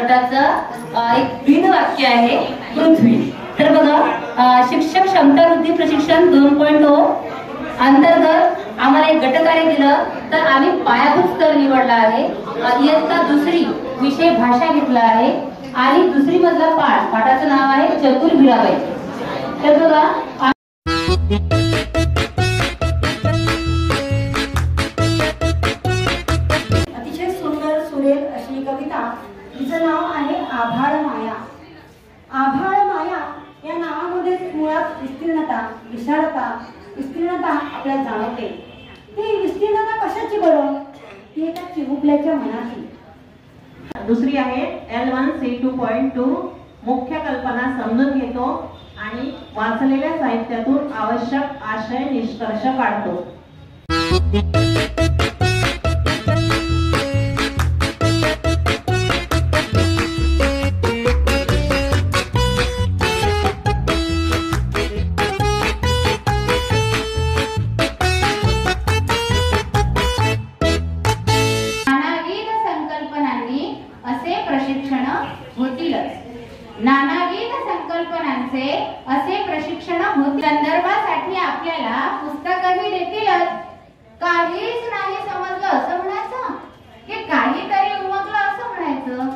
त्याचं एक भिन्न वाक्य आहे पृथ्वी। तर बघा, शिक्षक क्षमता वृद्धी प्रशिक्षण 2.0 अंतर्गत आम्हाला एक गटकार्य दिलं, तर आम्ही पायाभूत स्तर निवडला आहे। इयत्ता दुसरी विषय भाषा घेतला आहे आणि दुसरी मधला पाठाचं नाव आहे चतुर भिराबाई। तर बघा, अतिशय सुंदर सुरेल अशी कविता, तिचं नाव आहे आभाळ माया। आभाळ माया या नावामध्ये मुळात विस्तीर्णता, विशालता, विस्तीर्णता आपल्याला जाणवते। ती विस्तीर्णता कशाची बरं? ती एका चिमुकल्याच्या मनाची। दुसरी आहे L1C2.2 मुख्य कल्पना समजून घेतो आणि वाचलेल्या साहित्यातून आवश्यक आशय निष्कर्ष काढतो। नानाविध संकल्पनांचे असे प्रशिक्षण होते। संदर्भासाठी आपल्याला पुस्तकही देतीलच। काहीच नाही समजलं असं म्हणायचं की काहीतरी उमगलं असं म्हणायचं?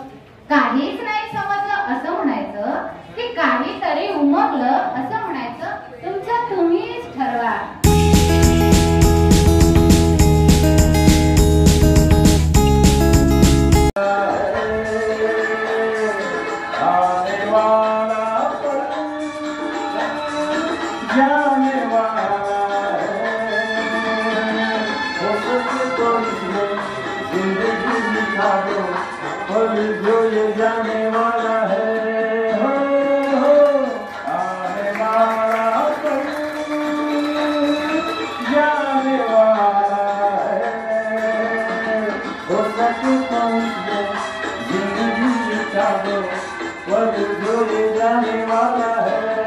काहीच नाही समजलं असं म्हणायचं की काहीतरी उमगलं असं म्हणायचं? तुमचं तुम्हीच ठरवा। जो ये जाने वाला है, हो आने वाला पल जाने वाला है। हो सके तो जिंदगी बिता दो, पल जो ये जाने वाला है।